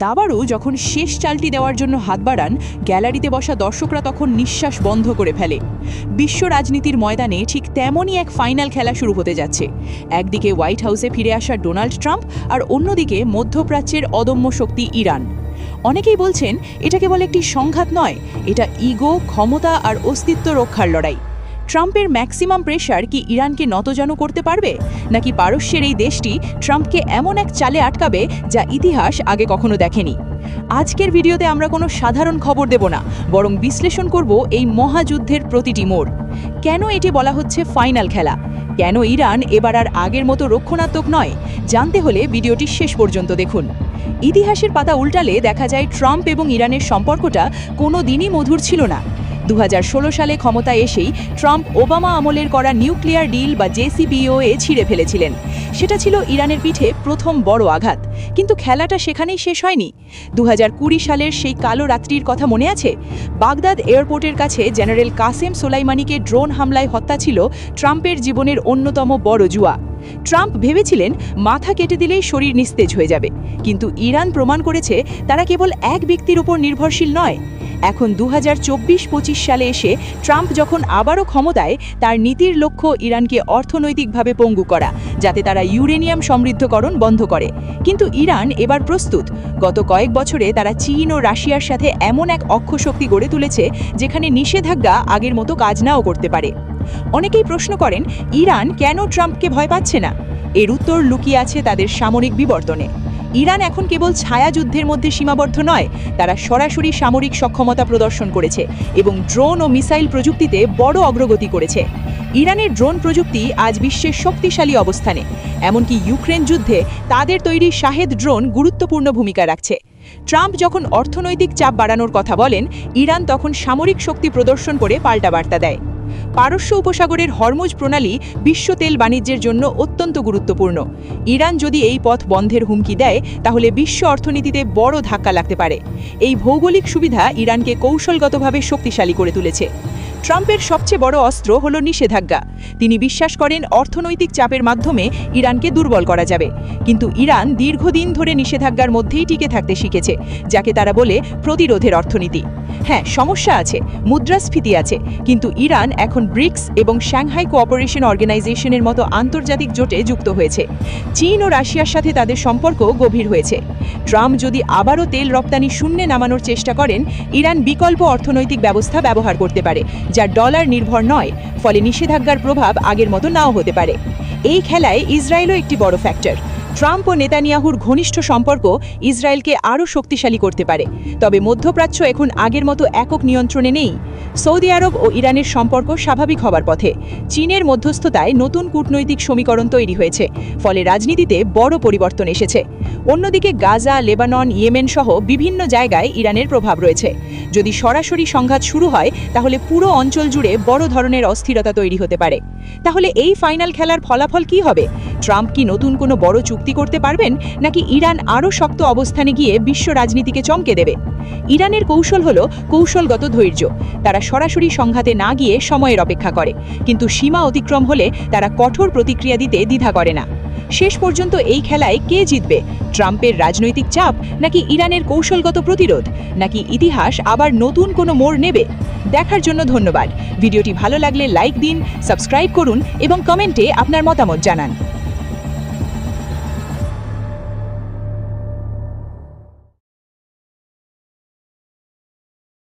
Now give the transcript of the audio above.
দাবারু যখন শেষ চালটি দেওয়ার জন্য হাত বাড়ান, গ্যালারিতে বসা দর্শকরা তখন নিঃশ্বাস বন্ধ করে ফেলে। বিশ্ব রাজনীতির ময়দানে ঠিক তেমনই এক ফাইনাল খেলা শুরু হতে যাচ্ছে। একদিকে হোয়াইট হাউসে ফিরে আসা ডোনাল্ড ট্রাম্প, আর অন্যদিকে মধ্যপ্রাচ্যের অদম্য শক্তি ইরান। অনেকেই বলছেন এটা কেবল একটি সংঘাত নয়, এটা ইগো, ক্ষমতা আর অস্তিত্ব রক্ষার লড়াই। ট্রাম্পের ম্যাক্সিমাম প্রেশার কি ইরানকে নতজানু করতে পারবে, নাকি পারস্যের এই দেশটি ট্রাম্পকে এমন এক চালে আটকাবে যা ইতিহাস আগে কখনো দেখেনি? আজকের ভিডিওতে আমরা কোনো সাধারণ খবর দেব না, বরং বিশ্লেষণ করব এই মহাযুদ্ধের প্রতিটি মোড়। কেন এটি বলা হচ্ছে ফাইনাল খেলা? কেন ইরান এবার আর আগের মতো রক্ষণাত্মক নয়? জানতে হলে ভিডিওটি শেষ পর্যন্ত দেখুন। ইতিহাসের পাতা উল্টালে দেখা যায় ট্রাম্প এবং ইরানের সম্পর্কটা কোনো দিনই মধুর ছিল না। 2016 সালে ক্ষমতায় এসেই ট্রাম্প ওবামা আমলের করা নিউক্লিয়ার ডিল বা জেসিপিওএ ছিঁড়ে ফেলেছিলেন। সেটা ছিল ইরানের পিঠে প্রথম বড় আঘাত। কিন্তু খেলাটা সেখানেই শেষ হয়নি। 2020 সালের সেই কালো রাত্রির কথা মনে আছে? বাগদাদ এয়ারপোর্টের কাছে জেনারেল কাসেম সোলাইমানিকে ড্রোন হামলায় হত্যা ছিল ট্রাম্পের জীবনের অন্যতম বড় জুয়া। ট্রাম্প ভেবেছিলেন মাথা কেটে দিলেই শরীর নিস্তেজ হয়ে যাবে, কিন্তু ইরান প্রমাণ করেছে তারা কেবল এক ব্যক্তির উপর নির্ভরশীল নয়। এখন 2024-25 সালে এসে ট্রাম্প যখন আবারও ক্ষমতায়, তার নীতির লক্ষ্য ইরানকে অর্থনৈতিকভাবে পঙ্গু করা, যাতে তারা ইউরেনিয়াম সমৃদ্ধকরণ বন্ধ করে। কিন্তু ইরান এবার প্রস্তুত। গত কয়েক বছরে তারা চীন ও রাশিয়ার সাথে এমন এক অক্ষশক্তি গড়ে তুলেছে যেখানে নিষেধাজ্ঞা আগের মতো কাজ নাও করতে পারে। অনেকেই প্রশ্ন করেন, ইরান কেন ট্রাম্পকে ভয় পাচ্ছে না? এর উত্তর লুকিয়ে আছে তাদের সামরিক বিবর্তনে। ইরান এখন কেবল ছায়াযুদ্ধের মধ্যে সীমাবদ্ধ নয়, তারা সরাসরি সামরিক সক্ষমতা প্রদর্শন করেছে এবং ড্রোন ও মিসাইল প্রযুক্তিতে বড় অগ্রগতি করেছে। ইরানের ড্রোন প্রযুক্তি আজ বিশ্বের শক্তিশালী অবস্থানে। এমনকি ইউক্রেন যুদ্ধে তাদের তৈরি শাহেদ ড্রোন গুরুত্বপূর্ণ ভূমিকা রাখছে। ট্রাম্প যখন অর্থনৈতিক চাপ বাড়ানোর কথা বলেন, ইরান তখন সামরিক শক্তি প্রদর্শন করে পাল্টা বার্তা দেয়। পারস্য উপসাগরের হরমুজ প্রণালী বিশ্ব তেল বাণিজ্যের জন্য অত্যন্ত গুরুত্বপূর্ণ। ইরান যদি এই পথ বন্ধের হুমকি দেয়, তাহলে বিশ্ব অর্থনীতিতে বড় ধাক্কা লাগতে পারে। এই ভৌগোলিক সুবিধা ইরানকে কৌশলগতভাবে শক্তিশালী করে তুলেছে। ট্রাম্পের সবচেয়ে বড় অস্ত্র হল নিষেধাজ্ঞা। তিনি বিশ্বাস করেন অর্থনৈতিক চাপের মাধ্যমে ইরানকে দুর্বল করা যাবে। কিন্তু ইরান দীর্ঘদিন ধরে নিষেধাজ্ঞার মধ্যেই টিকে থাকতে শিখেছে, যাকে তারা বলে প্রতিরোধের অর্থনীতি। হ্যাঁ, সমস্যা আছে, মুদ্রাস্ফীতি আছে, কিন্তু ইরান এখন ব্রিক্স এবং সাংহাই কোঅপারেশন অর্গানাইজেশনের মতো আন্তর্জাতিক জোটে যুক্ত হয়েছে। চীন ও রাশিয়ার সাথে তাদের সম্পর্ক গভীর হয়েছে। ট্রাম্প যদি আবারও তেল রপ্তানি শূন্যে নামানোর চেষ্টা করেন, ইরান বিকল্প অর্থনৈতিক ব্যবস্থা ব্যবহার করতে পারে, যা ডলার নির্ভর নয়। ফলে নিষেধাজ্ঞার প্রভাব আগের মতো নাও হতে পারে। এই খেলায় ইসরায়েলও একটি বড় ফ্যাক্টর। ট্রাম্প ও নেতানিয়াহুর ঘনিষ্ঠ সম্পর্ক ইসরায়েলকে আরও শক্তিশালী করতে পারে। তবে মধ্যপ্রাচ্য এখন আগের মতো একক নিয়ন্ত্রণে নেই। সৌদি আরব ও ইরানের সম্পর্ক স্বাভাবিক হবার পথে। চীনের মধ্যস্থতায় নতুন কূটনৈতিক সমীকরণ তৈরি হয়েছে, ফলে রাজনীতিতে বড় পরিবর্তন এসেছে। অন্যদিকে গাজা, লেবানন, ইয়েমেন সহ বিভিন্ন জায়গায় ইরানের প্রভাব রয়েছে। যদি সরাসরি সংঘাত শুরু হয়, তাহলে পুরো অঞ্চল জুড়ে বড় ধরনের অস্থিরতা তৈরি হতে পারে। তাহলে এই ফাইনাল খেলার ফলাফল কি হবে? ট্রাম্প কি নতুন কোনো বড় চুক্তি করতে পারবেন, নাকি ইরান আরও শক্ত অবস্থানে গিয়ে বিশ্ব রাজনীতিকে চমকে দেবে? ইরানের কৌশল হলো কৌশলগত ধৈর্য। তারা সরাসরি সংঘাতে না গিয়ে সময়ের অপেক্ষা করে, কিন্তু সীমা অতিক্রম হলে তারা কঠোর প্রতিক্রিয়া দিতে দ্বিধা করে না। শেষ পর্যন্ত এই খেলায় কে জিতবে? ট্রাম্পের রাজনৈতিক চাপ, নাকি ইরানের কৌশলগত প্রতিরোধ, নাকি ইতিহাস আবার নতুন কোনো মোড় নেবে? দেখার জন্য ধন্যবাদ। ভিডিওটি ভালো লাগলে লাইক দিন, সাবস্ক্রাইব করুন এবং কমেন্টে আপনার মতামত জানান।